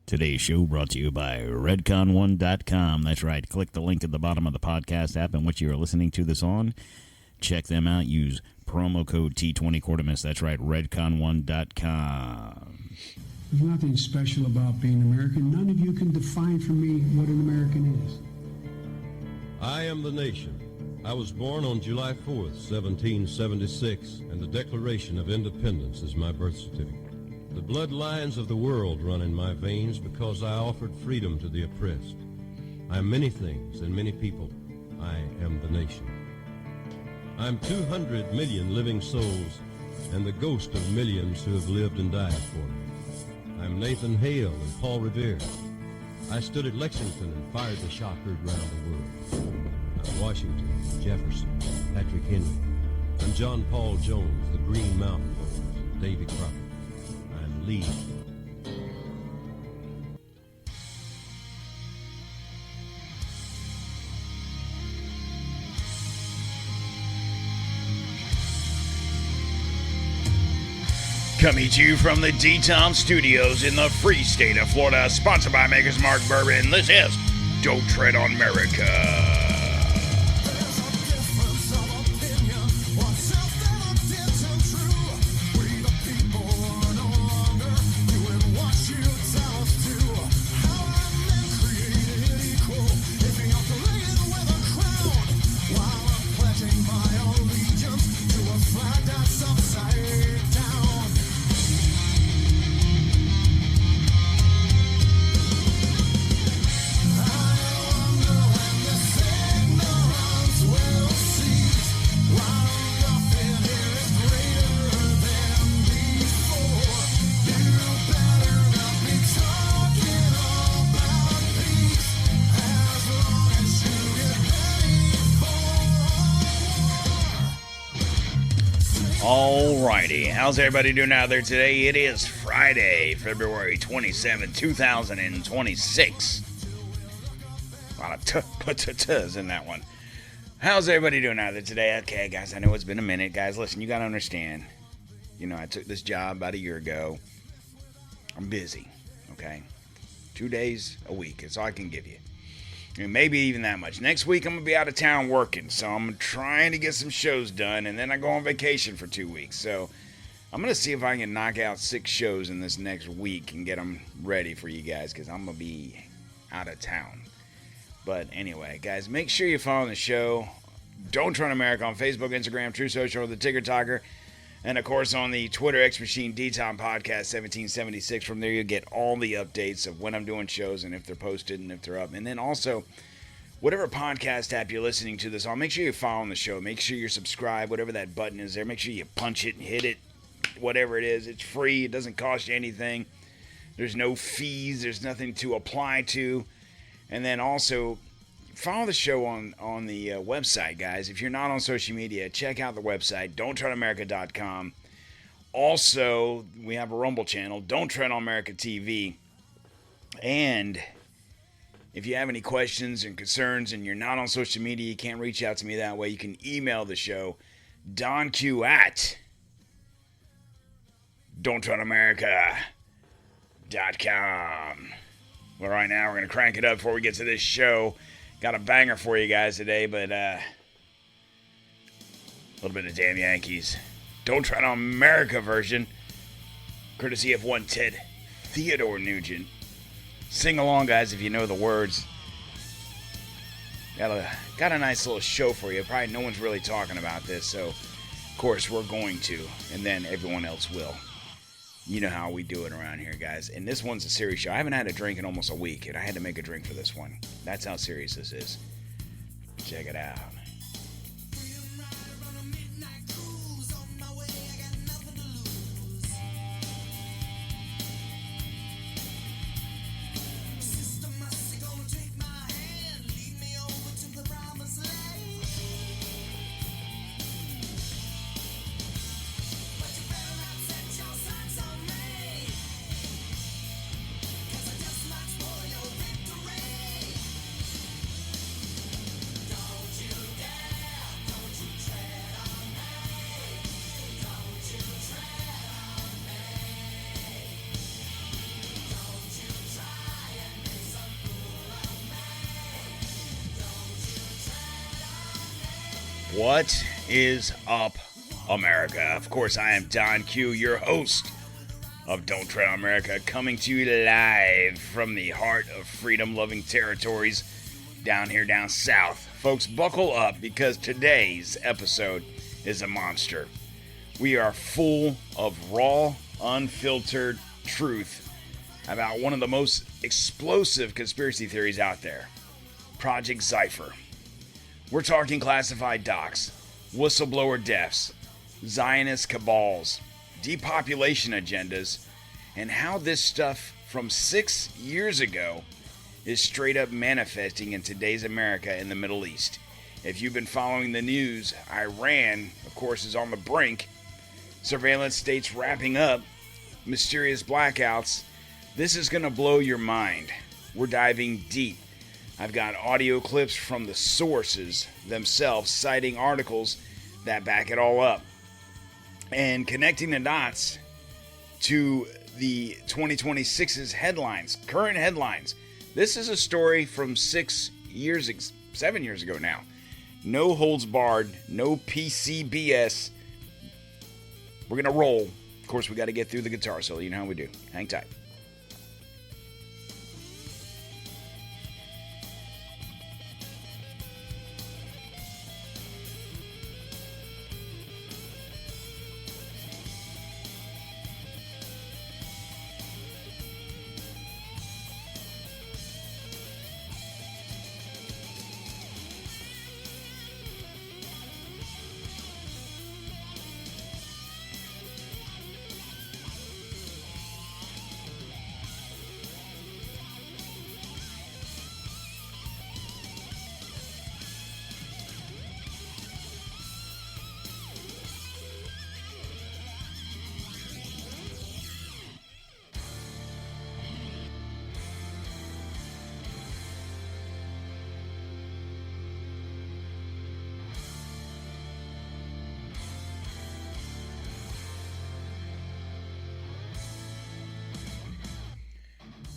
Today's show brought to you by redcon1.com. That's right. Click the link at the bottom of the podcast app in which you are listening to this on. Check them out. Use promo code T20 Quartermiss. That's right. redcon1.com. There's nothing special about being American. None of you can define for me what an American is. I am the nation. I was born on July 4th, 1776, and the Declaration of Independence is my birth certificate. The bloodlines of the world run in my veins because I offered freedom to the oppressed. I am many things and many people. I am the nation. I'm 200 million living souls and the ghost of millions who have lived and died for me. I'm Nathan Hale and Paul Revere. I stood at Lexington and fired the shot heard round the world. I'm Washington, Jefferson, Patrick Henry. I'm John Paul Jones, the Green Mountain Boys, Davy Crockett. I'm Lee. Coming to you from the DTOM Studios in the free state of Florida, sponsored by Maker's Mark Bourbon. This is Don't Tread on Merica. Alrighty, how's everybody doing out there today? It is Friday, February 27, 2026. A lot of t-t-t's in that one. How's everybody doing out there today? Okay, guys, I know it's been a minute. Guys, listen, you gotta understand. You know, I took this job about a year ago. I'm busy, okay? 2 days a week, that's all I can give you. And maybe even that much. Next week, I'm going to be out of town working, so I'm trying to get some shows done, and then I go on vacation for 2 weeks. So I'm going to see if I can knock out 6 shows in this next week and get them ready for you guys, because I'm going to be out of town. But anyway, guys, make sure you follow the show. Don't Tread on America on Facebook, Instagram, True Social, The Tigger Talker, and, of course, on the Twitter X Machine DTOM Podcast 1776. From there, you'll get all the updates of when I'm doing shows and if they're posted and if they're up. And then also, whatever podcast app you're listening to this on, make sure you're following the show. Make sure you're subscribed, whatever that button is there. Make sure you punch it and hit it, whatever it is. It's free. It doesn't cost you anything. There's no fees. There's nothing to apply to. And then also, follow the show on the website, guys. If you're not on social media, check out the website, DontTreadonMericaTV.com. Also, we have a Rumble channel, DontTreadonMericaTV. And if you have any questions and concerns and you're not on social media, you can't reach out to me that way, you can email the show, DonQ at DontTreadonMerica.com. Well, right now, we're going to crank it up before we get to this show. Got a banger for you guys today, but a little bit of damn Yankees. Don't Tread on America version, courtesy of one Ted Theodore Nugent. Sing along, guys, if you know the words. Got a nice little show for you. Probably no one's really talking about this, so of course we're going to, and then everyone else will. You know how we do it around here, guys. And this one's a serious show. I haven't had a drink in almost a week, and I had to make a drink for this one. That's how serious this is. Check it out. You What is up, America? Of course, I am Donq, your host of Don't Tread on America, coming to you live from the heart of freedom-loving territories down here down south. Folks, buckle up because today's episode is a monster. We are full of raw, unfiltered truth about one of the most explosive conspiracy theories out there, Project Zyphr. We're talking classified docs, whistleblower deaths, Zionist cabals, depopulation agendas, and how this stuff from 6 years ago is straight up manifesting in today's America and the Middle East. If you've been following the news, Iran, of course, is on the brink. Surveillance states wrapping up. Mysterious blackouts. This is going to blow your mind. We're diving deep. I've got audio clips from the sources themselves citing articles that back it all up. And connecting the dots to the 2026's headlines, current headlines. This is a story from 7 years ago now. No holds barred, no PCBS. We're going to roll. Of course, we got to get through the guitar solo. You know how we do. Hang tight.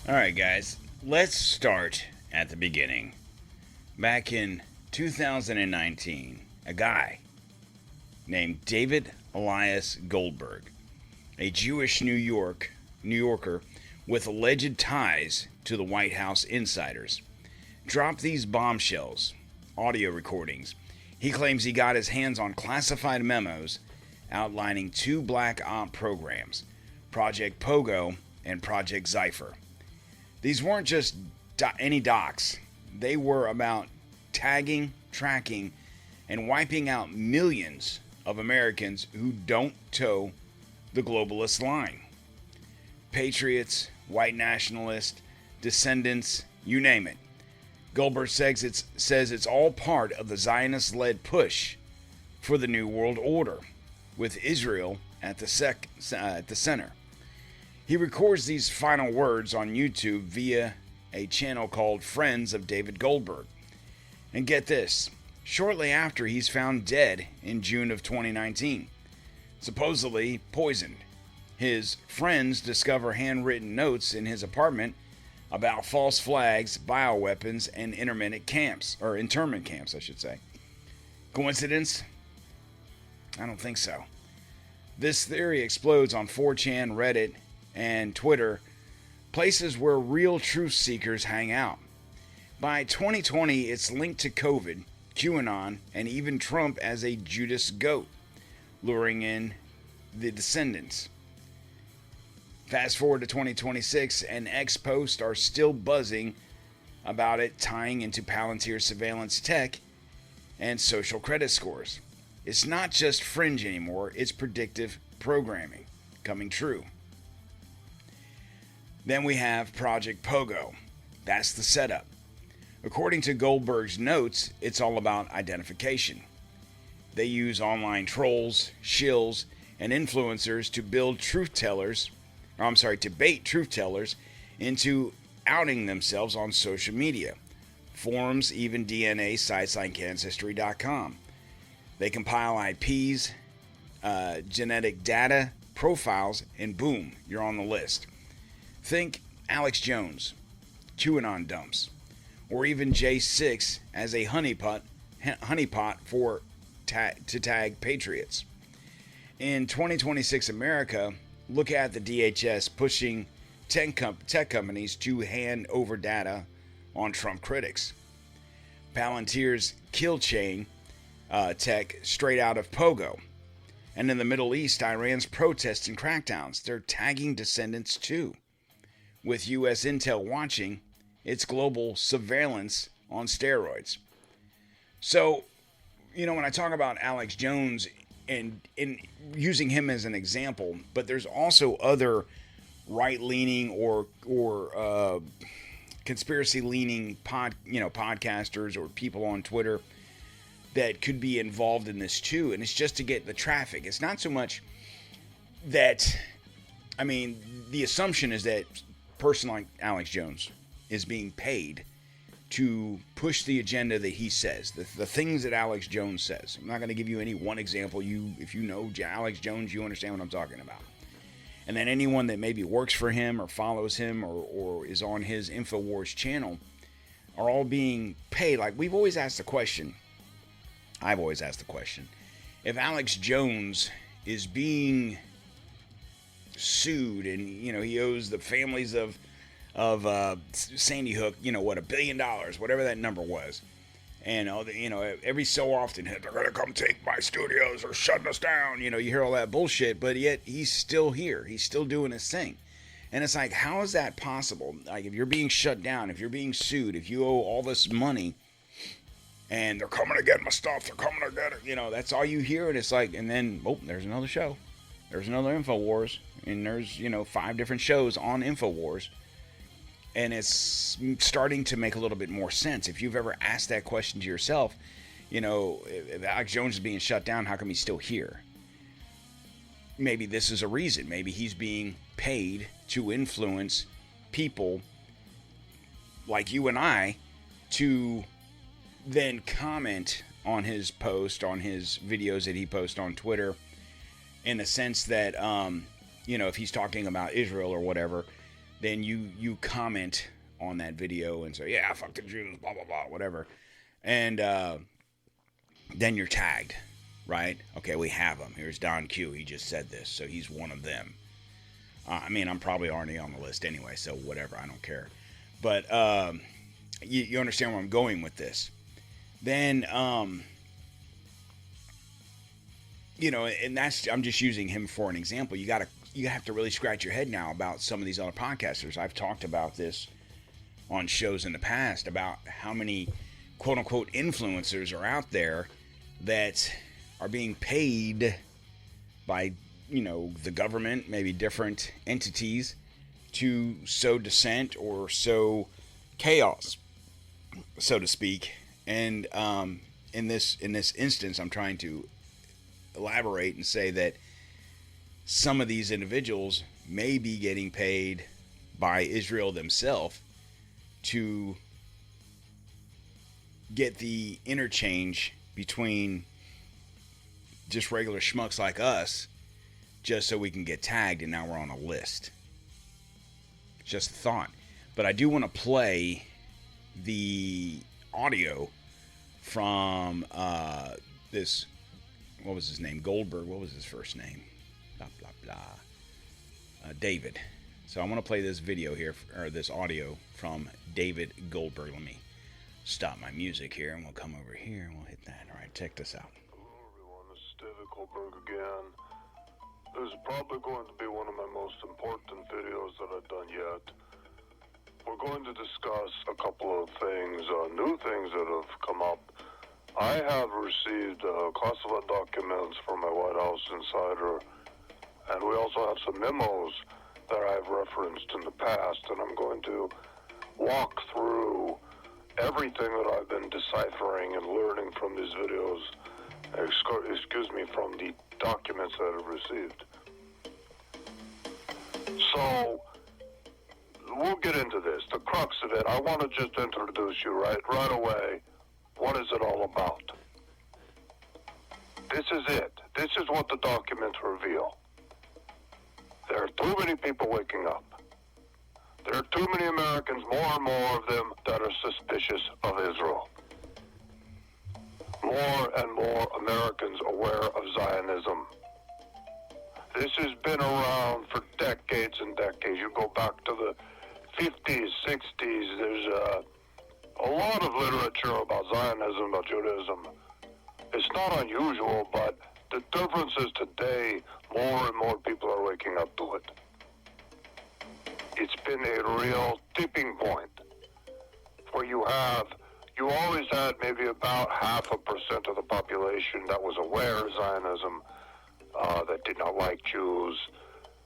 All right, guys, let's start at the beginning. Back in 2019, a guy named David Elias Goldberg, a Jewish New Yorker with alleged ties to the White House insiders, dropped these bombshells, audio recordings. He claims he got his hands on classified memos outlining two black op programs, Project Pogo and Project Zyphr. These weren't just any docs. They were about tagging, tracking, and wiping out millions of Americans who don't toe the globalist line. Patriots, white nationalists, descendants, you name it. Goldberg says it's all part of the Zionist-led push for the New World Order, with Israel at the center. He records these final words on YouTube via a channel called Friends of David Goldberg. And get this, shortly after he's found dead in June of 2019, supposedly poisoned. His friends discover handwritten notes in his apartment about false flags, bioweapons, and internment camps. Coincidence? I don't think so. This theory explodes on 4chan, Reddit, and Twitter, places where real truth seekers hang out. By 2020, it's linked to COVID, QAnon, and even Trump as a Judas goat, luring in the descendants. Fast forward to 2026, and X posts are still buzzing about it, tying into Palantir surveillance tech and social credit scores. It's not just fringe anymore, it's predictive programming coming true. Then we have Project Pogo. That's the setup. According to Goldberg's notes, it's all about identification. They use online trolls, shills, and influencers to bait truth tellers into outing themselves on social media, forums, even DNA sites like Ancestry.com. They compile IPs, genetic data, profiles, and boom, you're on the list. Think Alex Jones, QAnon dumps, or even J6 as a honeypot for tag patriots. In 2026 America, look at the DHS pushing tech companies to hand over data on Trump critics. Palantir's kill chain tech straight out of Pogo. And in the Middle East, Iran's protests and crackdowns, they're tagging descendants too. With U.S. intel watching, it's global surveillance on steroids. So, when I talk about Alex Jones and using him as an example, but there's also other right-leaning or conspiracy-leaning podcasters or people on Twitter that could be involved in this too, and it's just to get the traffic. It's not so much that, the assumption is that a person like Alex Jones is being paid to push the agenda that he says, the things that Alex Jones says. I'm not going to give you any one example. If you know Alex Jones, you understand what I'm talking about. And then anyone that maybe works for him or follows him or is on his InfoWars channel are all being paid. Like, we've always asked the question, I've always asked the question, if Alex Jones is being sued and, he owes the families of Sandy Hook, $1 billion, whatever that number was. And, every so often, they're going to come take my studios or shutting us down. You hear all that bullshit, but yet he's still here. He's still doing his thing. And it's like, how is that possible? Like, if you're being shut down, if you're being sued, if you owe all this money, and they're coming to get my stuff, they're coming to get it, that's all you hear. And it's like, and then, there's another show. There's another InfoWars. And there's, 5 different shows on InfoWars. And it's starting to make a little bit more sense. If you've ever asked that question to yourself, if Alex Jones is being shut down, how come he's still here? Maybe this is a reason. Maybe he's being paid to influence people like you and I to then comment on his post, on his videos that he posts on Twitter, in the sense that, if he's talking about Israel or whatever, then you comment on that video and say, yeah, fuck the Jews, blah, blah, blah, whatever. And then you're tagged, right? Okay, we have him. Here's Don Q. He just said this, so he's one of them. I'm probably already on the list anyway, so whatever, I don't care. But you understand where I'm going with this. Then, and I'm just using him for an example. You have to really scratch your head now about some of these other podcasters. I've talked about this on shows in the past about how many quote-unquote influencers are out there that are being paid by, the government, maybe different entities, to sow dissent or sow chaos, so to speak. And in this instance, I'm trying to elaborate and say that some of these individuals may be getting paid by Israel themselves to get the interchange between just regular schmucks like us, just so we can get tagged and now we're on a list. Just a thought. But I do want to play the audio from this, what was his name? Goldberg. What was his first name? Blah, blah, blah. David. So I want to play this video here, or this audio from David Goldberg. Let me stop my music here, and we'll come over here, and we'll hit that. All right, check this out. Hello, everyone. This is David Goldberg again. This is probably going to be one of my most important videos that I've done yet. We're going to discuss a couple of things, new things that have come up. I have received classified documents from my White House insider, and we also have some memos that I've referenced in the past, and I'm going to walk through everything that I've been deciphering and learning from these videos, from the documents that I've received. So, we'll get into this. The crux of it, I want to just introduce you right away. What is it all about? This is it. This is what the documents reveal. There are too many people waking up. There are too many Americans, more and more of them, that are suspicious of Israel. more and more Americans aware of Zionism. This has been around for decades and decades. You go back to the 50s, 60s, there's a lot of literature about Zionism, about Judaism. It's not unusual, but the difference is today, more and more people are waking up to it. It's been a real tipping point where you always had maybe about 0.5% of the population that was aware of Zionism, that did not like Jews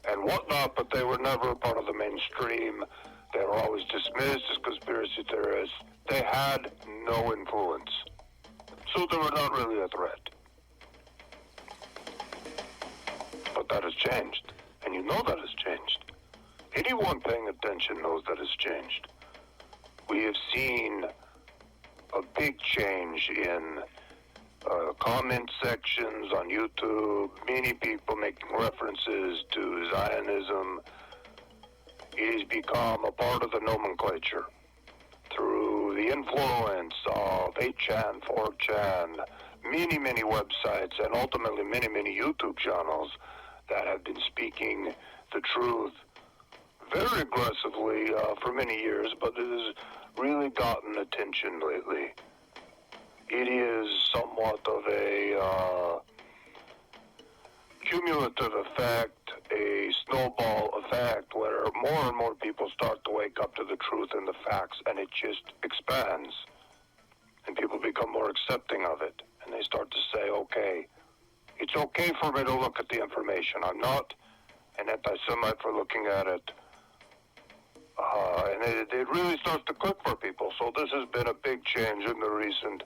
and whatnot, but they were never a part of the mainstream. They were always dismissed as conspiracy theorists. They had no influence. So they were not really a threat. But that has changed. And you know that has changed. Anyone paying attention knows that has changed. We have seen a big change in comment sections on YouTube, many people making references to Zionism. It has become a part of the nomenclature through the influence of 8chan, 4chan, many, many websites, and ultimately many, many YouTube channels that have been speaking the truth very aggressively for many years, but it has really gotten attention lately. It is somewhat of a cumulative effect, a snowball effect, where more and more people start to wake up to the truth and the facts, and it just expands. And people become more accepting of it, and they start to say, okay, it's okay for me to look at the information. I'm not an anti-Semite for looking at it. And it really starts to click for people. So this has been a big change in the recent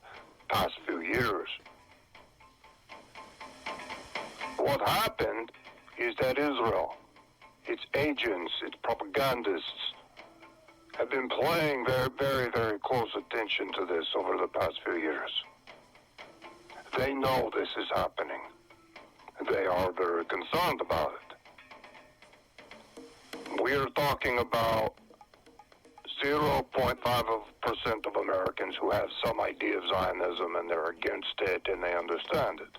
past few years. What happened is that Israel, its agents, its propagandists, have been paying very, very, very close attention to this over the past few years. They know this is happening. They are very concerned about it. We are talking about 0.5% of Americans who have some idea of Zionism, and they're against it and they understand it.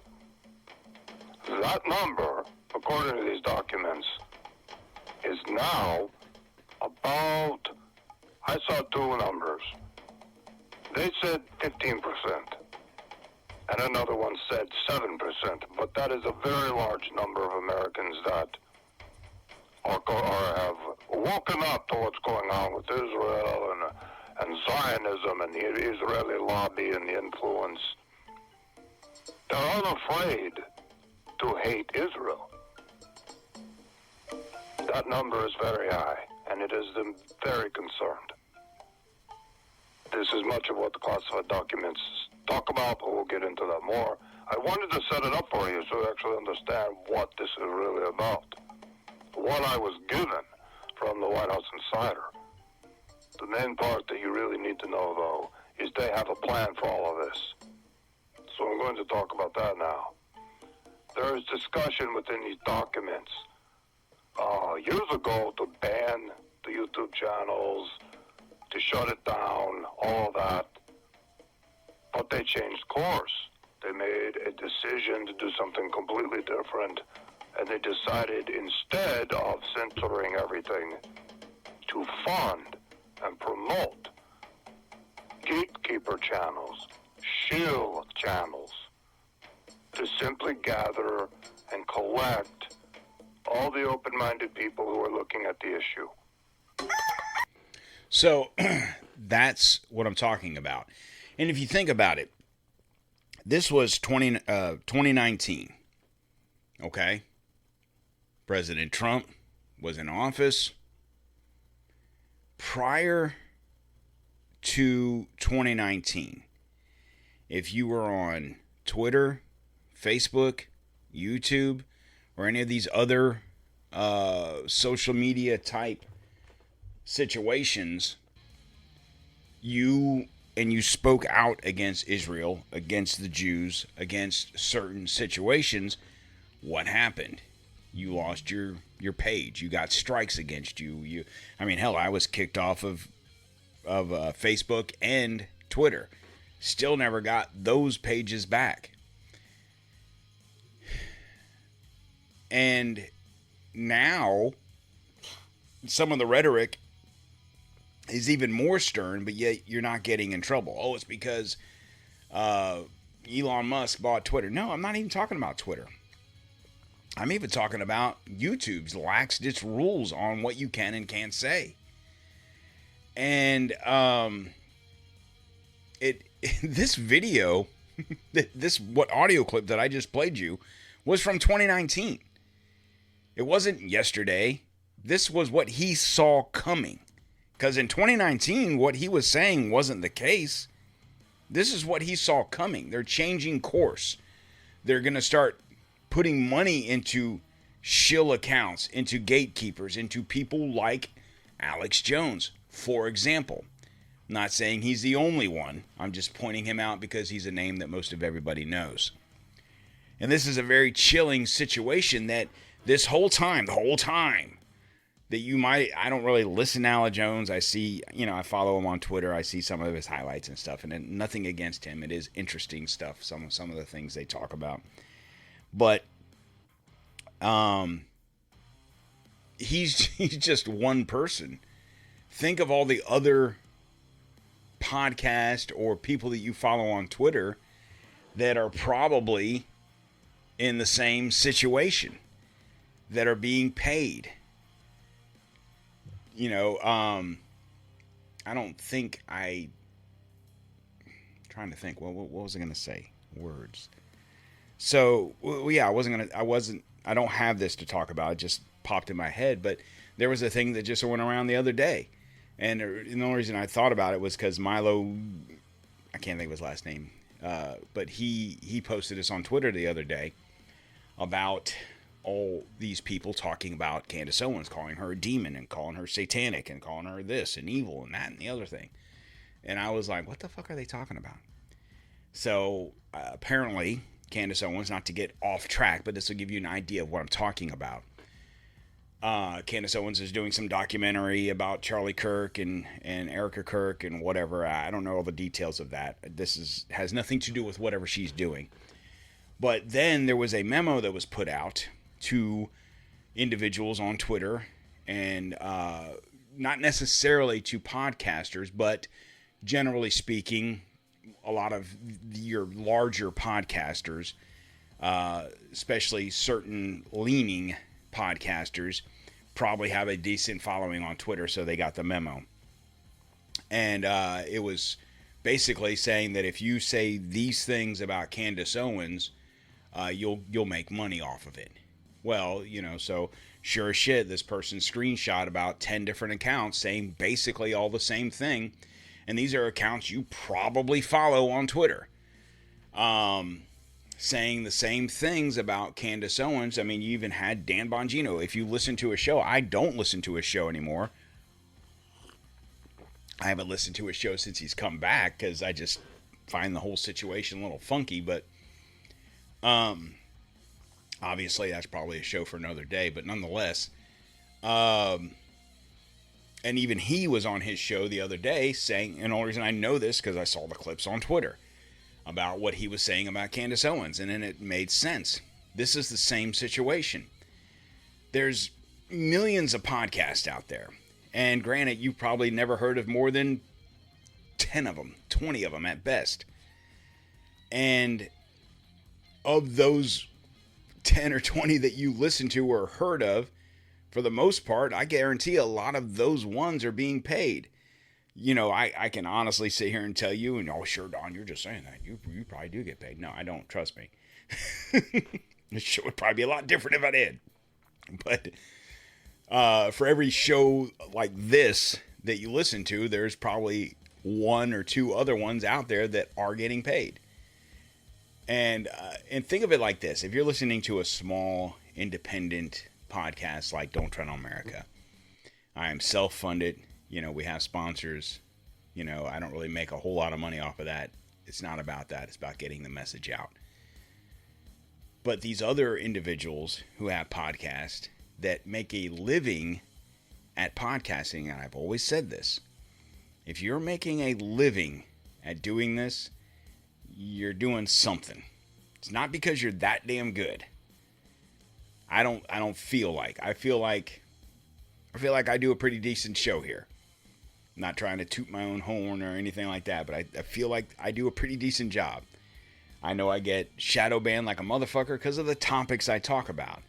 That number, according to these documents, is now about, I saw two numbers. They said 15%, and another one said 7%, but that is a very large number of Americans that have woken up to what's going on with Israel and Zionism and the Israeli lobby and the influence. They're unafraid to hate Israel. That number is very high, and it has them very concerned. This is much of what the classified documents talk about, but we'll get into that more. I wanted to set it up for you so you actually understand what this is really about. What I was given from the White House Insider. The main part that you really need to know, though, is they have a plan for all of this. So I'm going to talk about that now. There is discussion within these documents years ago to ban the YouTube channels, to shut it down, all of that. But they changed course. They made a decision to do something completely different, and they decided, instead of censoring everything, to fund and promote gatekeeper channels, shill channels, to simply gather and collect all the open-minded people who are looking at the issue. So that's what I'm talking about. And if you think about it, this was 2019, okay? President Trump was in office. Prior to 2019, if you were on Twitter, Facebook, YouTube, or any of these other social media type situations, you spoke out against Israel, against the Jews, against certain situations, what happened? You lost your page. You got strikes against you. Hell, I was kicked off of Facebook and Twitter Still never got those pages back. And now some of the rhetoric is even more stern, but yet you're not getting in trouble. Oh, it's because Elon Musk bought Twitter. No, I'm not even talking about Twitter. I'm even talking about YouTube's laxed its rules on what you can and can't say. And this video, this audio clip that I just played you was from 2019. It wasn't yesterday. This was what he saw coming. Because in 2019, what he was saying wasn't the case. This is what he saw coming. They're changing course. They're going to start putting money into shill accounts, into gatekeepers, into people like Alex Jones, for example. I'm not saying he's the only one. I'm just pointing him out because he's a name that most of everybody knows. And this is a very chilling situation that the whole time that you might, I don't really listen to Alex Jones. I see, I follow him on Twitter. I see some of his highlights and stuff, and nothing against him. It is interesting stuff, some of the things they talk about. But he's just one person. Think of all the other podcasts or people that you follow on Twitter that are probably in the same situation, that are being paid. I don't think trying to think, well, what was I going to say? Words. So, yeah, I don't have this to talk about. It just popped in my head, but there was a thing that just went around the other day. And the only reason I thought about it was because Milo, I can't think of his last name, but he posted this on Twitter the other day about all these people talking about Candace Owens, calling her a demon and calling her satanic and calling her this and evil and that and the other thing. And I was like, what the fuck are they talking about? So apparently Candace Owens, not to get off track, but this will give you an idea of what I'm talking about. Candace Owens is doing some documentary about Charlie Kirk and Erica Kirk and whatever. I don't know all the details of that. This has nothing to do with whatever she's doing. But then there was a memo that was put out to individuals on Twitter, and not necessarily to podcasters, but generally speaking, a lot of your larger podcasters, especially certain leaning podcasters, probably have a decent following on Twitter, so they got the memo. And it was basically saying that if you say these things about Candace Owens, you'll make money off of it. Well, so sure as shit, this person screenshot about 10 different accounts saying basically all the same thing. And these are accounts you probably follow on Twitter. Saying the same things about Candace Owens. I mean, you even had Dan Bongino. If you listen to a show, I don't listen to his show anymore. I haven't listened to his show since he's come back because I just find the whole situation a little funky. But obviously, that's probably a show for another day. But nonetheless, and even he was on his show the other day saying, and the only reason I know this because I saw the clips on Twitter about what he was saying about Candace Owens, and then it made sense. This is the same situation. There's millions of podcasts out there, and granted, you've probably never heard of more than 10 of them, 20 of them at best. And of those 10 or 20 that you listen to or heard of, for the most part, I guarantee a lot of those ones are being paid. I can honestly sit here and tell you, and oh, sure, Don, you're just saying that. You probably do get paid. No, I don't. Trust me. This show would probably be a lot different if I did. But for every show like this that you listen to, there's probably one or two other ones out there that are getting paid. And think of it like this. If you're listening to a small, independent podcast like Don't Tread on Merica, I am self-funded. We have sponsors. I don't really make a whole lot of money off of that. It's not about that. It's about getting the message out. But these other individuals who have podcasts that make a living at podcasting, and I've always said this, if you're making a living at doing this, you're doing something. It's not because you're that damn good. I don't feel like. I feel like I do a pretty decent show here. I'm not trying to toot my own horn or anything like that, but I feel like I do a pretty decent job. I know I get shadow banned like a motherfucker because of the topics I talk about.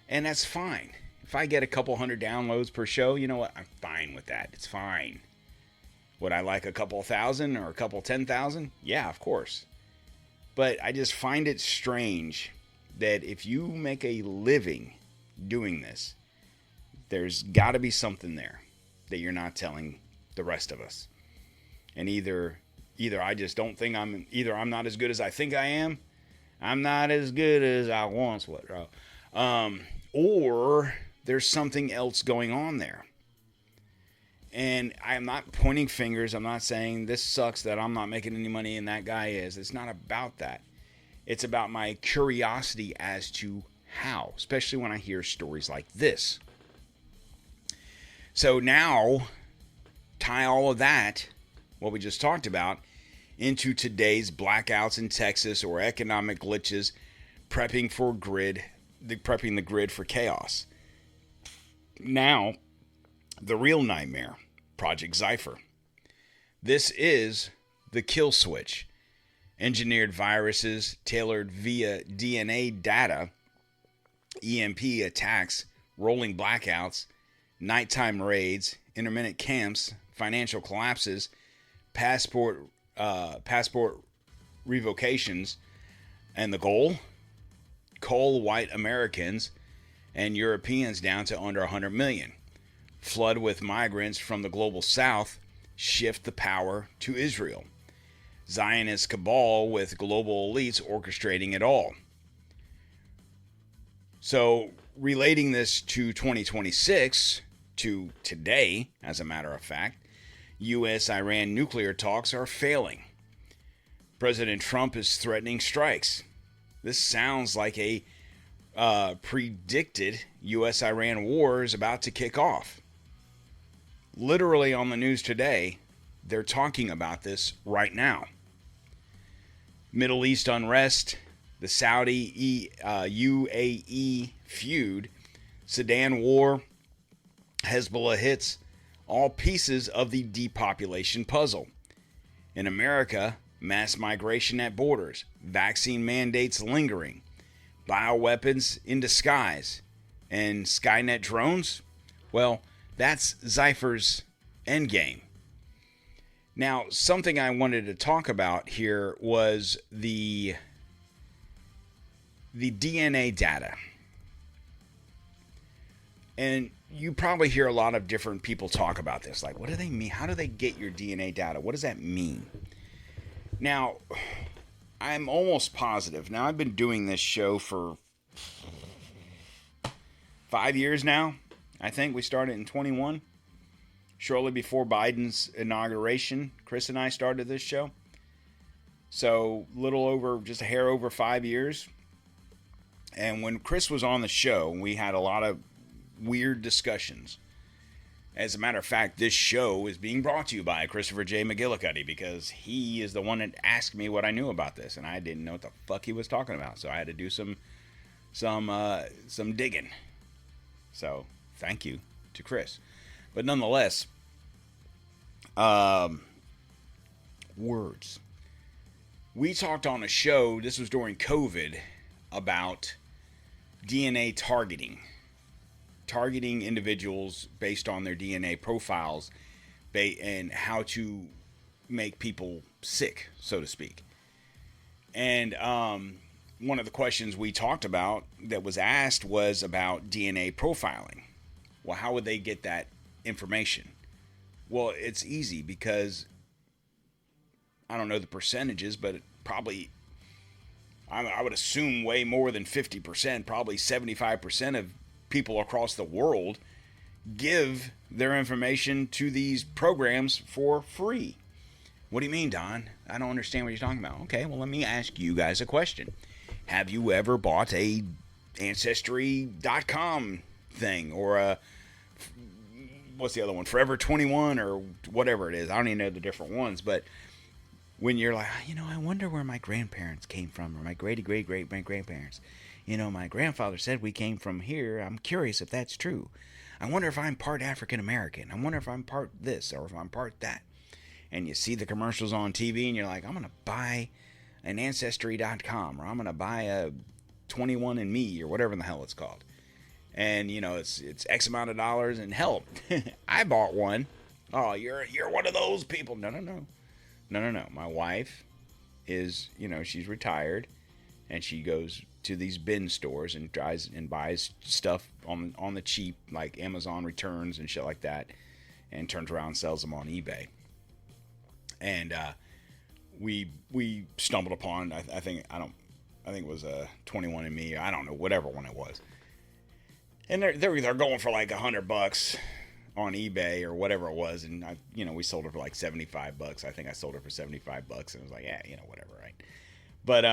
And that's fine. If I get a couple hundred downloads per show, you know what? I'm fine with that. It's fine. Would I like a couple thousand or a couple 10,000? Yeah, of course. But I just find it strange that if you make a living doing this, there's got to be something there that you're not telling the rest of us. And either I just don't think I'm not as good as I think I am. I'm not as good as I once was. Or there's something else going on there. And I'm not pointing fingers. I'm not saying this sucks that I'm not making any money and that guy is. It's not about that. It's about my curiosity as to how, especially when I hear stories like this. So now, tie all of that, what we just talked about, into today's blackouts in Texas or economic glitches, prepping the grid for chaos. Now, the real nightmare, Project Zyphr. This is the kill switch. Engineered viruses tailored via DNA data, EMP attacks, rolling blackouts, nighttime raids, intermittent camps, financial collapses, passport revocations, and the goal? Cull white Americans and Europeans down to under 100 million. Flood with migrants from the global south, shift the power to Israel. Zionist cabal with global elites orchestrating it all. So, relating this to 2026, to today, as a matter of fact, U.S.-Iran nuclear talks are failing. President Trump is threatening strikes. This sounds like a predicted U.S.-Iran war is about to kick off. Literally on the news today, they're talking about this right now. Middle East unrest, the Saudi UAE feud, Sudan war, Hezbollah hits, all pieces of the depopulation puzzle. In America, mass migration at borders, vaccine mandates lingering, bioweapons in disguise, and Skynet drones? Well, that's Zyphr's endgame. Now, something I wanted to talk about here was the DNA data. And you probably hear a lot of different people talk about this. Like, what do they mean? How do they get your DNA data? What does that mean? Now, I'm almost positive. Now, I've been doing this show for 5 years now. I think we started in 21. Shortly before Biden's inauguration, Chris and I started this show. So, just a hair over 5 years. And when Chris was on the show, we had a lot of weird discussions. As a matter of fact, this show is being brought to you by Christopher J. McGillicuddy because he is the one that asked me what I knew about this, and I didn't know what the fuck he was talking about. So I had to do some digging. So thank you to Chris. But nonetheless, words. We talked on a show, this was during COVID, about DNA targeting individuals based on their DNA profiles and how to make people sick, so to speak. And one of the questions we talked about that was asked was about DNA profiling. Well, how would they get that information? Well, it's easy because I don't know the percentages, but probably I would assume way more than 50%, probably 75% of people across the world give their information to these programs for free. What do you mean, Don? I don't understand what you're talking about. Okay, well, let me ask you guys a question. Have you ever bought a Ancestry.com thing or a, what's the other one, Forever 21 or whatever it is? I don't even know the different ones, but when you're like, I wonder where my grandparents came from, or my great-great-great-great-grandparents. My grandfather said we came from here. I'm curious if that's true. I wonder if I'm part African American. I wonder if I'm part this or if I'm part that. And you see the commercials on TV and you're like, I'm going to buy an Ancestry.com, or I'm going to buy a 21andMe or whatever in the hell it's called. And, it's X amount of dollars, and hell, I bought one. Oh, you're one of those people. No. My wife is, she's retired, and she goes to these bin stores and tries and buys stuff on the cheap, like Amazon returns and shit like that, and turns around and sells them on eBay. And we stumbled upon, I think it was a 21andMe, I don't know, whatever one it was. And they're going for like $100 on eBay or whatever it was, and we sold it for like $75. I think I sold it for $75, and it was like, whatever, right? But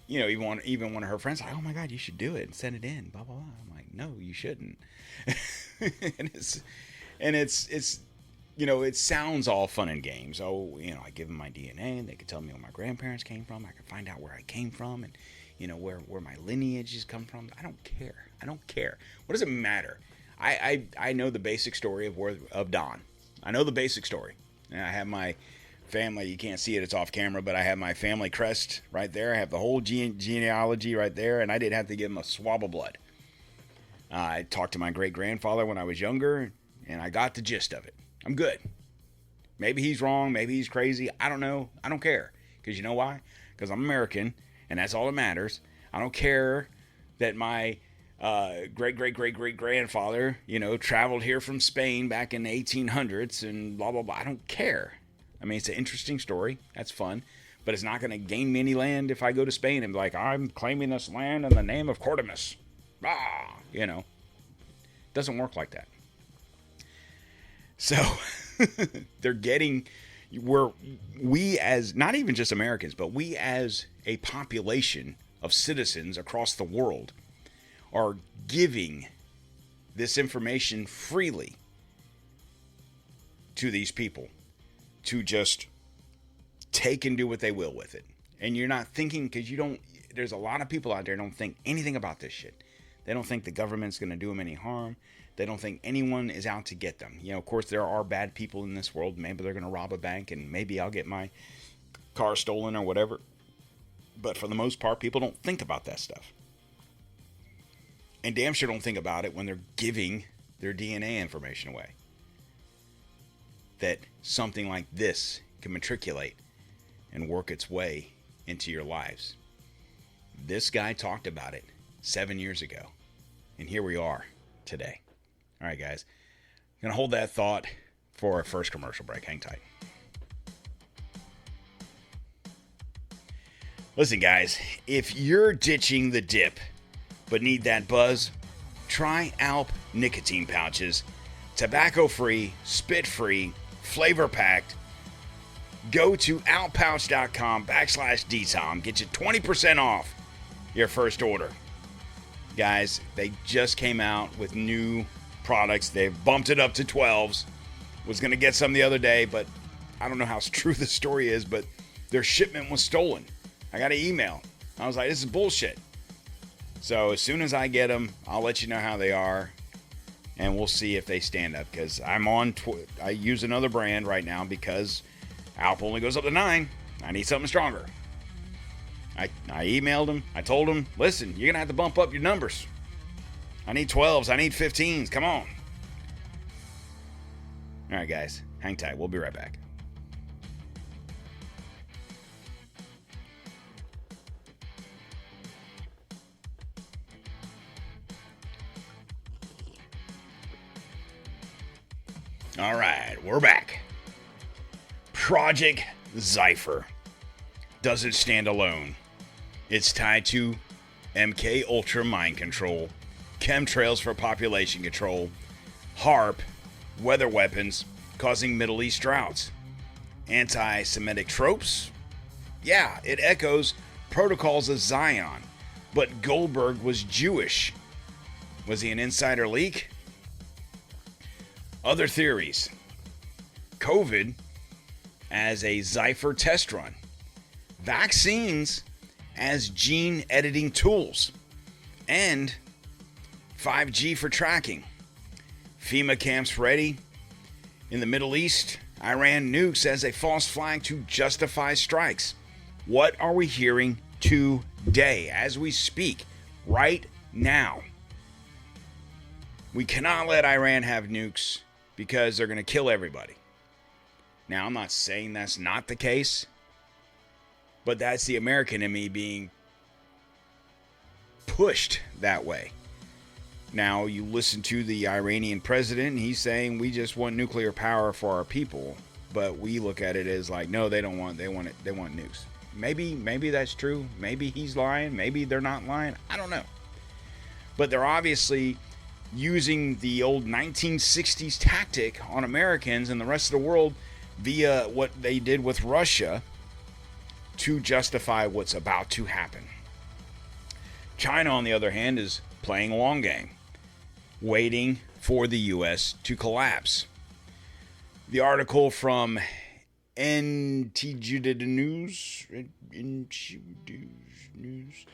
even one of her friends like, oh my God, you should do it and send it in, blah blah blah. I'm like, no, you shouldn't. and it's it sounds all fun and games. Oh, I give them my DNA, and they can tell me where my grandparents came from. I can find out where I came from, and where my lineages come from. I don't care. What does it matter? I know the basic story of Don. I know the basic story. And I have my family. You can't see it. It's off camera. But I have my family crest right there. I have the whole genealogy right there. And I didn't have to give him a swab of blood. I talked to my great-grandfather when I was younger. And I got the gist of it. I'm good. Maybe he's wrong. Maybe he's crazy. I don't know. I don't care. Because you know why? Because I'm American. And that's all that matters. I don't care that my great-great-great-great-grandfather, traveled here from Spain back in the 1800s and blah, blah, blah. I don't care. I mean, it's an interesting story. That's fun. But it's not going to gain me any land if I go to Spain and be like, I'm claiming this land in the name of Cortimus. Ah, Doesn't work like that. So, we as, not even just Americans, but we as a population of citizens across the world are giving this information freely to these people to just take and do what they will with it. And you're not thinking, because there's a lot of people out there don't think anything about this shit. They don't think the government's going to do them any harm. They don't think anyone is out to get them. Of course, there are bad people in this world. Maybe they're going to rob a bank, and maybe I'll get my car stolen or whatever. But for the most part, people don't think about that stuff. And damn sure don't think about it when they're giving their DNA information away. That something like this can matriculate and work its way into your lives. This guy talked about it 7 years ago. And here we are today. All right, guys. I'm going to hold that thought for our first commercial break. Hang tight. Listen, guys, if you're ditching the dip but need that buzz, try Alp nicotine pouches. Tobacco-free, spit-free, flavor-packed. Go to alppouch.com/DTOM. Get you 20% off your first order. Guys, they just came out with new products. They've bumped it up to 12s. Was going to get some the other day, but I don't know how true the story is, but their shipment was stolen. I got an email. I was like, this is bullshit. So as soon as I get them, I'll let you know how they are, and we'll see if they stand up. Because I use another brand right now because Alp only goes up to 9. I need something stronger. I emailed him. I told him, listen, you're going to have to bump up your numbers. I need 12s. I need 15s. Come on. All right, guys. Hang tight. We'll be right back. All right, we're back. Project Zyphr doesn't stand alone. It's tied to MK Ultra mind control, chemtrails for population control, HARP, weather weapons causing Middle East droughts, anti-Semitic tropes. Yeah, it echoes Protocols of Zion, but Goldberg was Jewish. Was he an insider leak? Other theories. COVID as a Zyphr test run, vaccines as gene editing tools, and 5G for tracking. FEMA camps ready. In the Middle East, Iran nukes as a false flag to justify strikes. What are we hearing today as we speak right now? We cannot let Iran have nukes because they're going to kill everybody. Now, I'm not saying that's not the case, but that's the American in me being pushed that way. Now, you listen to the Iranian president, and he's saying we just want nuclear power for our people, but we look at it as like, no, they want nukes. Maybe that's true. Maybe he's lying. Maybe they're not lying. I don't know. But they're obviously using the old 1960s tactic on Americans and the rest of the world via what they did with Russia to justify what's about to happen. China, on the other hand, is playing a long game, waiting for the U.S. to collapse. The article from DTOM News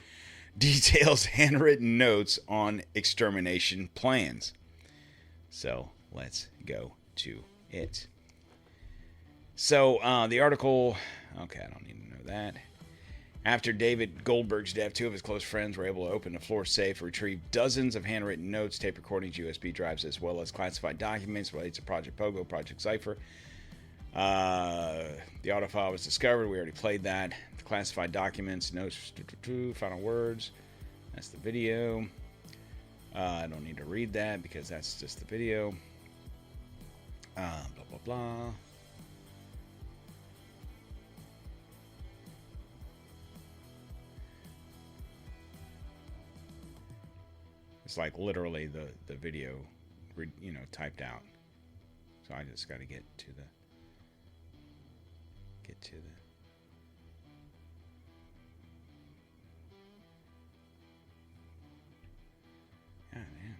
details handwritten notes on extermination plans. So let's go to it. So the article, okay, I don't need to know that. After David Goldberg's death, two of his close friends were able to open a floor safe, retrieve dozens of handwritten notes, tape recordings, USB drives, as well as classified documents related to Project Pogo, Project Zyphr. The audio file was discovered. We already played that. The classified documents, notes, final words. That's the video. I don't need to read that because that's just the video. Blah, blah, blah. It's like literally the video, typed out. So I just got to get to the. Yeah, man.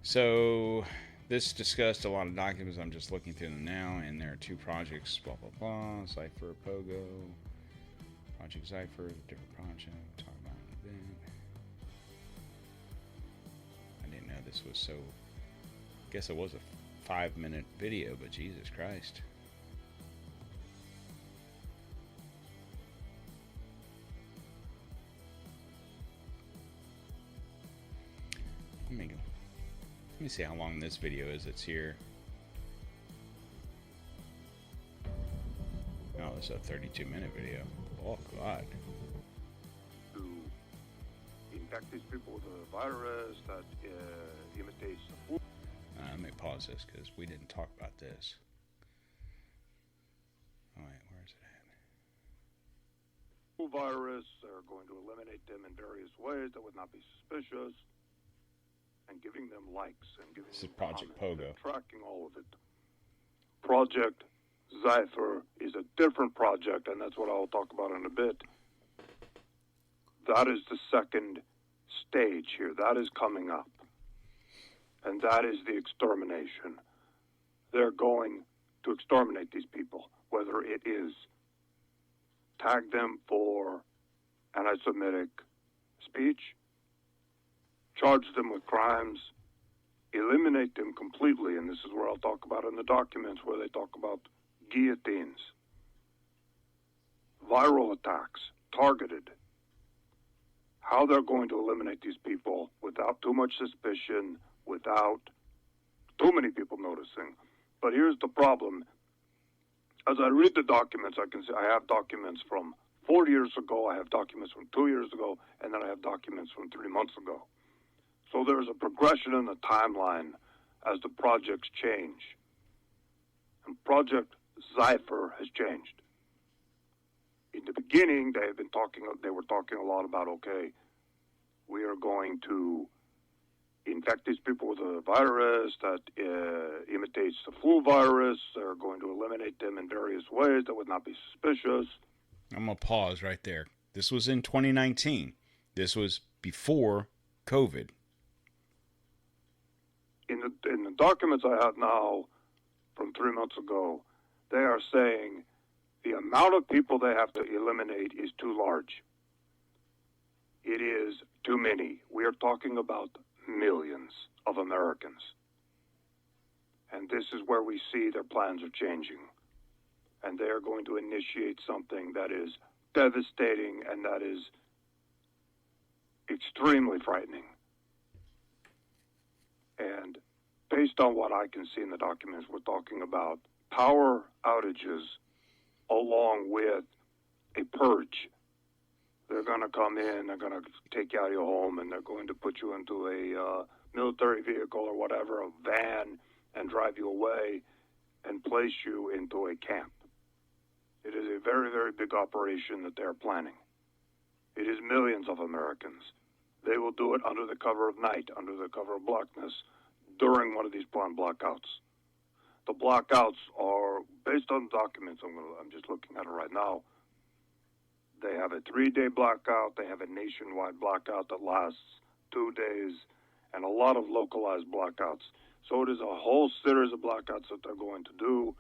So this discussed a lot of documents. I'm just looking through them now, and there are two projects. Blah blah blah. Zyphr, Pogo. Project Zyphr, different project. We'll talk about it in a bit. I didn't know this was so. I guess it was a 5-minute video, but Jesus Christ. Let me see how long this video is. It's here. Oh, it's a 32-minute video. Oh, God. To infect these people with a virus that imitates the flu. Let me pause this because we didn't talk about this. Oh, wait, where is it at? Flu virus are going to eliminate them in various ways that would not be suspicious, and giving them likes and giving This is them Project comments Pogo. and tracking all of it. Project Zyphr is a different project, and that's what I'll talk about in a bit. That is the second stage here. That is coming up. And that is the extermination. They're going to exterminate these people, whether it is tag them for anti-Semitic speech, charge them with crimes, eliminate them completely, and this is where I'll talk about in the documents where they talk about guillotines, viral attacks, targeted, how they're going to eliminate these people without too much suspicion, without too many people noticing. But here's the problem. As I read the documents, I can see I have documents from 4 years ago, I have documents from 2 years ago, and then I have documents from 3 months ago. So there's a progression in the timeline as the projects change. And Project Zyphr has changed. In the beginning, they were talking a lot about, okay, we are going to infect these people with a virus that imitates the flu virus. They're going to eliminate them in various ways that would not be suspicious. I'm going to pause right there. This was in 2019. This was before COVID. the documents I have now from 3 months ago, they are saying the amount of people they have to eliminate is too large. It is too many. We are talking about millions of Americans. And this is where we see their plans are changing. And they are going to initiate something that is devastating and that is extremely frightening. And based on what I can see in the documents, we're talking about power outages along with a purge. They're going to come in, they're going to take you out of your home, and they're going to put you into a military vehicle or whatever, a van, and drive you away and place you into a camp. It is a very, very big operation that they're planning. It is millions of Americans. They will do it under the cover of night, under the cover of blackness, during one of these planned blackouts. The blackouts are, based on documents, I'm just looking at it right now, they have a 3-day blackout, they have a nationwide blackout that lasts 2 days, and a lot of localized blackouts. So it is a whole series of blackouts that they're going to do.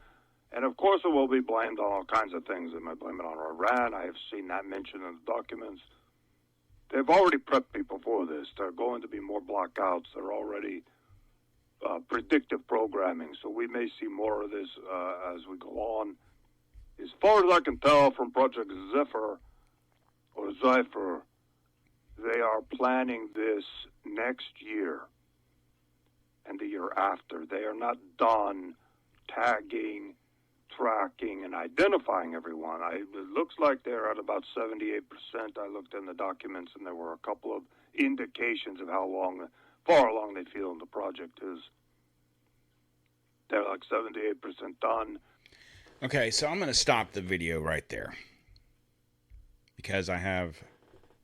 And of course it will be blamed on all kinds of things. They might blame it on Iran. I have seen that mentioned in the documents. They've already prepped people for this. There are going to be more blackouts. They're already predictive programming. So we may see more of this as we go on. As far as I can tell from Project Zyphr, or Zyphr, they are planning this next year and the year after. They are not done tagging, tracking, and identifying everyone. It looks like they're at about 78%. I looked in the documents, and there were a couple of indications of how far along they feel the project is. They're like 78% done. Okay, so I'm going to stop the video right there because I have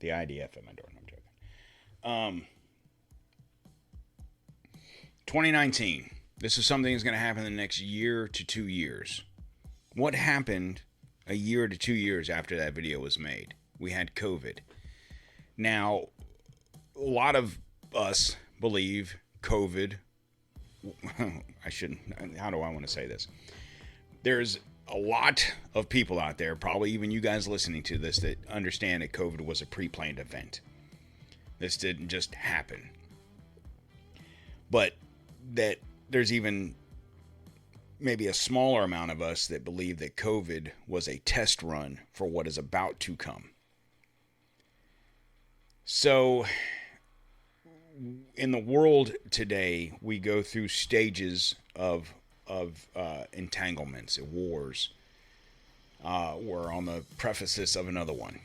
the IDF at my door. No, I'm joking. 2019. This is something that's going to happen in the next year to 2 years. What happened a year to 2 years after that video was made? We had COVID. Now, a lot of us believe COVID. How do I want to say this? There's a lot of people out there, probably even you guys listening to this, that understand that COVID was a pre-planned event. This didn't just happen. But that there's even maybe a smaller amount of us that believe that COVID was a test run for what is about to come. So in the world today, we go through stages of entanglements, wars. We're on the precipice of another one.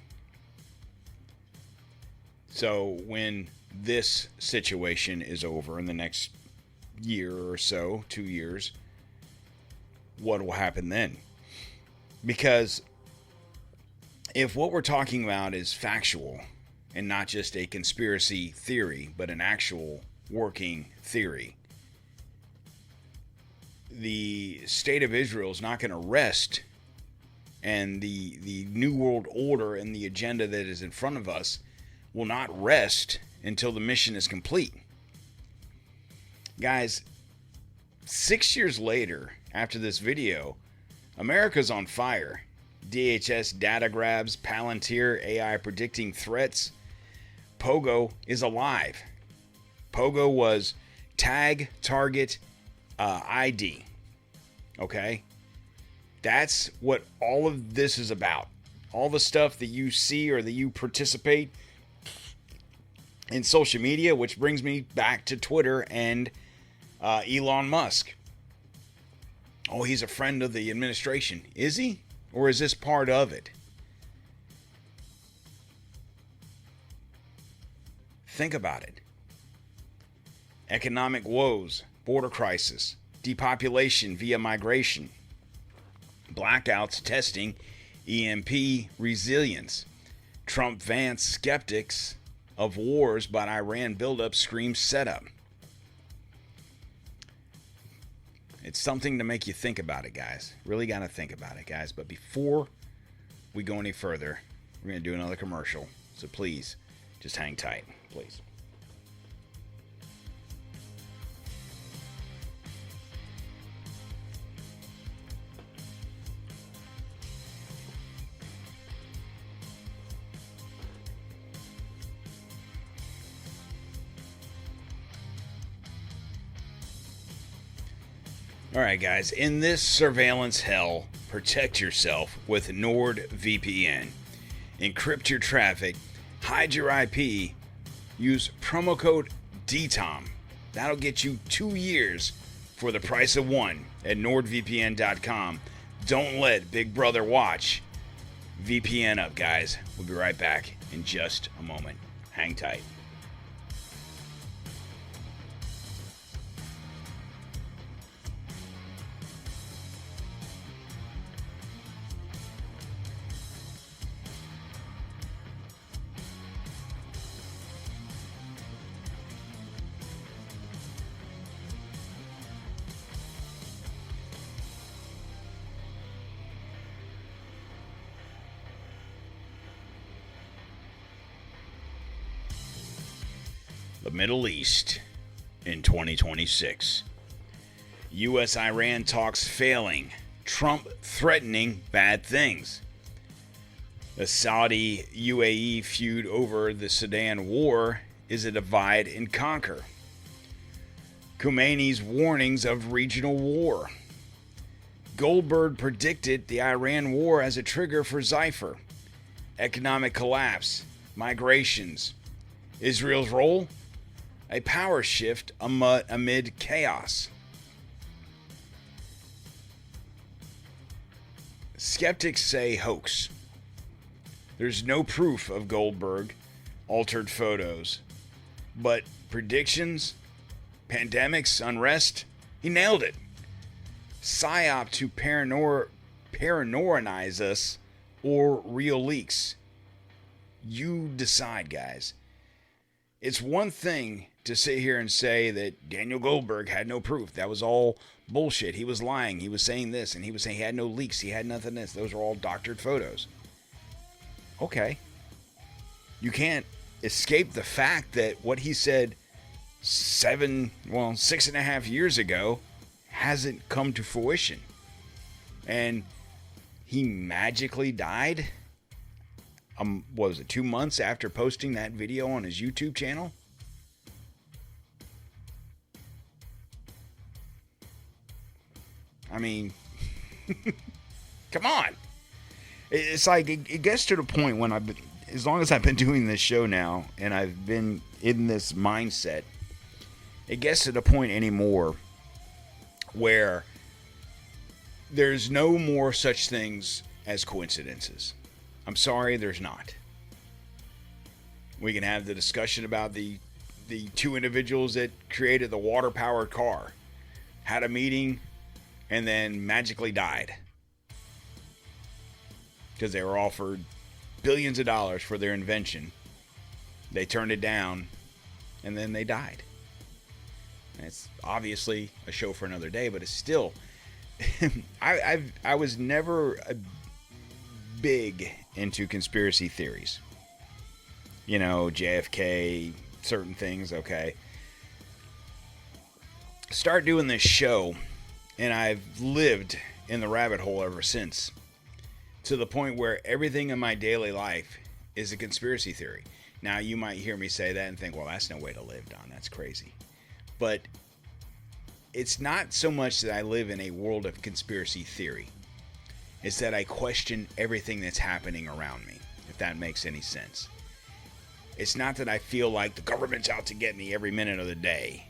So when this situation is over in the next year or so, 2 years, what will happen then? Because if what we're talking about is factual and not just a conspiracy theory, but an actual working theory, the state of Israel is not going to rest, and the New World Order and the agenda that is in front of us will not rest until the mission is complete. Guys, 6 years later, after this video, America's on fire. DHS data grabs, Palantir, AI predicting threats. Pogo is alive. Pogo was tag, target, ID. Okay? That's what all of this is about. All the stuff that you see or that you participate in social media, which brings me back to Twitter and Elon Musk. Oh, he's a friend of the administration. Is he? Or is this part of it? Think about it. Economic woes, border crisis, depopulation via migration, blackouts testing EMP resilience, Trump-Vance skeptics of wars but Iran buildup screams setup. It's something to make you think about it, guys. Really got to think about it, guys. But before we go any further, we're going to do another commercial. So please, just hang tight, please. All right, guys, in this surveillance hell, protect yourself with NordVPN. Encrypt your traffic, hide your IP, use promo code DTOM. That'll get you 2 years for the price of one at NordVPN.com. Don't let Big Brother watch. VPN up, guys. We'll be right back in just a moment. Hang tight. The Middle East in 2026. U.S.-Iran talks failing. Trump threatening bad things. The Saudi-UAE feud over the Sudan war is a divide and conquer. Khomeini's warnings of regional war. Goldberg predicted the Iran war as a trigger for Zyphr. Economic collapse. Migrations. Israel's role? A power shift amid chaos. Skeptics say hoax. There's no proof of Goldberg altered photos. But predictions, pandemics, unrest, he nailed it. PSYOP to paranoianize us or real leaks. You decide, guys. It's one thing to sit here and say that Daniel Goldberg had no proof. That was all bullshit. He was lying. He was saying this, and he was saying he had no leaks. He had nothing this. Those are all doctored photos. Okay. You can't escape the fact that what he said 6.5 years ago hasn't come to fruition. And he magically died. What was it, 2 months after posting that video on his YouTube channel? I mean, come on. It's like, it gets to the point when as long as I've been doing this show now, and I've been in this mindset, it gets to the point anymore where there's no more such things as coincidences. I'm sorry, there's not. We can have the discussion about the two individuals that created the water-powered car, had a meeting, and then magically died because they were offered billions of dollars for their invention. They turned it down, and then they died. And it's obviously a show for another day, but it's still... I was never big into conspiracy theories. You know, JFK, certain things, okay. Start doing this show, and I've lived in the rabbit hole ever since, to the point where everything in my daily life is a conspiracy theory. Now, you might hear me say that and think, well, that's no way to live, Don. That's crazy. But it's not so much that I live in a world of conspiracy theory. It's that I question everything that's happening around me, if that makes any sense. It's not that I feel like the government's out to get me every minute of the day.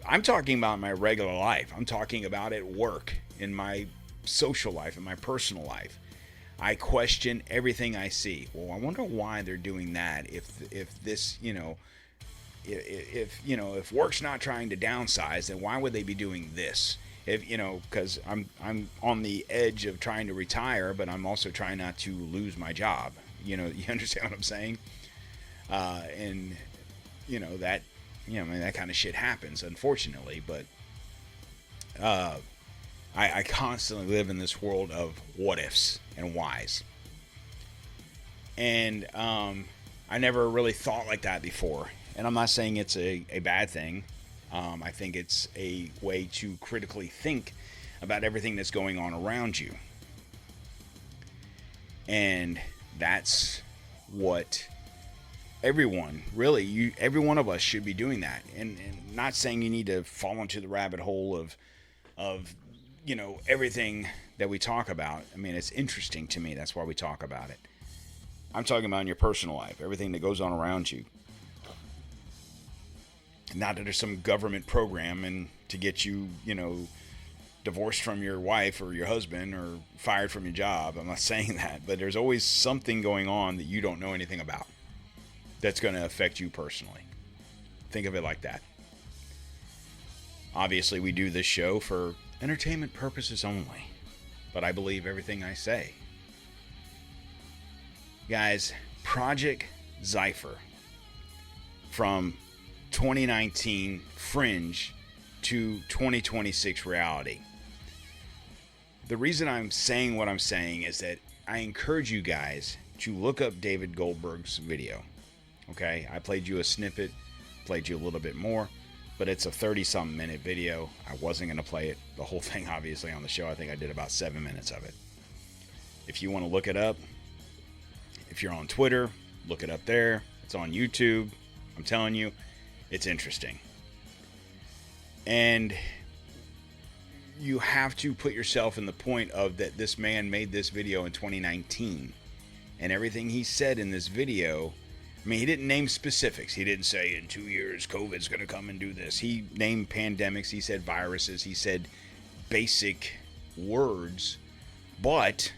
I'm talking about my regular life. I'm talking about at work, in my social life, in my personal life. I question everything I see. Well, I wonder why they're doing that. If this, if work's not trying to downsize, then why would they be doing this? Because I'm on the edge of trying to retire, but I'm also trying not to lose my job. You understand what I'm saying? That kind of shit happens, unfortunately. But I constantly live in this world of what ifs and whys. And I never really thought like that before. And I'm not saying it's a bad thing. I think it's a way to critically think about everything that's going on around you. And that's what everyone, really, every one of us should be doing that. And not saying you need to fall into the rabbit hole of of, you know, everything that we talk about. I mean, it's interesting to me. That's why we talk about it. I'm talking about in your personal life, everything that goes on around you. Not that there's some government program and to get you, you know, divorced from your wife or your husband or fired from your job. I'm not saying that, but there's always something going on that you don't know anything about that's going to affect you personally. Think of it like that. Obviously, we do this show for entertainment purposes only, but I believe everything I say. Guys, Project Zyphr, from 2019 fringe to 2026 reality. The reason I'm saying what I'm saying is that I encourage you guys to look up David Goldberg's video. Okay, I played you a snippet, played you a little bit more, but it's a 30-something minute video. I wasn't going to play it, the whole thing, obviously, on the show. I think I did about 7 minutes of it. If you want to look it up, if you're on Twitter, look it up there. It's on YouTube. I'm telling you, it's interesting. And you have to put yourself in the point of that this man made this video in 2019. And everything he said in this video, I mean, he didn't name specifics. He didn't say in 2 years COVID's going to come and do this. He named pandemics. He said viruses. He said basic words. But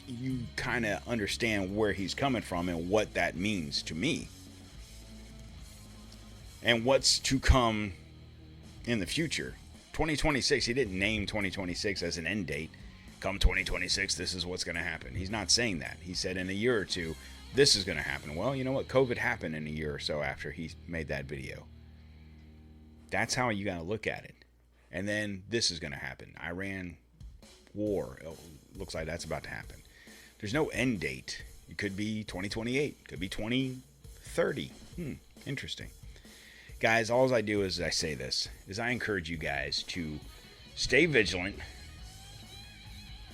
you kind of understand where he's coming from and what that means to me. And what's to come in the future. 2026, he didn't name 2026 as an end date. Come 2026, this is what's going to happen. He's not saying that. He said in a year or two, this is going to happen. Well, you know what? COVID happened in a year or so after he made that video. That's how you got to look at it. And then this is going to happen. Iran war. Oh, looks like that's about to happen. There's no end date. It could be 2028. It could be 2030. Interesting. Guys, all I do is I say this, is I encourage you guys to stay vigilant,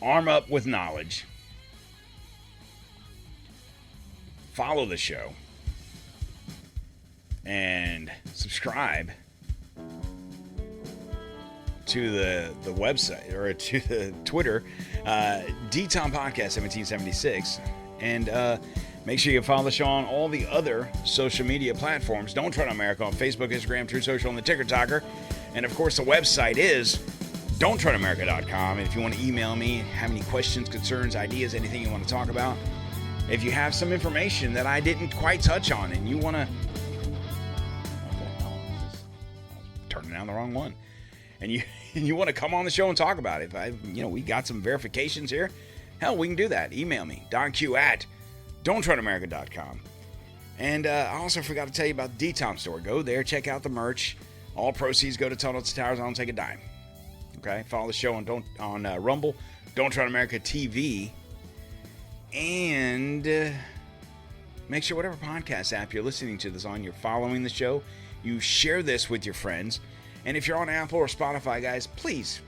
arm up with knowledge, follow the show, and subscribe to the website, or to the Twitter, DTOM Podcast 1776, and make sure you follow the show on all the other social media platforms. Don't Tread on America on Facebook, Instagram, True Social, and the Ticker Talker. And, of course, the website is DontTreadonMerica.com. And if you want to email me, have any questions, concerns, ideas, anything you want to talk about, if you have some information that I didn't quite touch on and you want to... turning down the wrong one. And you want to come on the show and talk about it. We got some verifications here. Hell, we can do that. Email me, DonQ at DontTreadonMerica.com. And I also forgot to tell you about the DTOM Store. Go there, check out the merch. All proceeds go to Tunnels to Towers. I don't take a dime. Okay? Follow the show on Rumble, DontTreadonMericaTV. And make sure whatever podcast app you're listening to this on, you're following the show. You share this with your friends. And if you're on Apple or Spotify, guys, please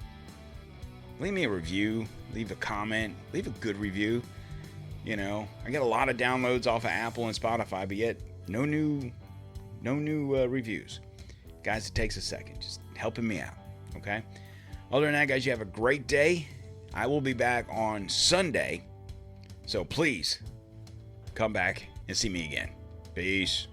leave me a review. Leave a comment. Leave a good review. You know, I get a lot of downloads off of Apple and Spotify, but yet no new reviews. Guys, it takes a second. Just helping me out, okay? Other than that, guys, you have a great day. I will be back on Sunday, so please come back and see me again. Peace.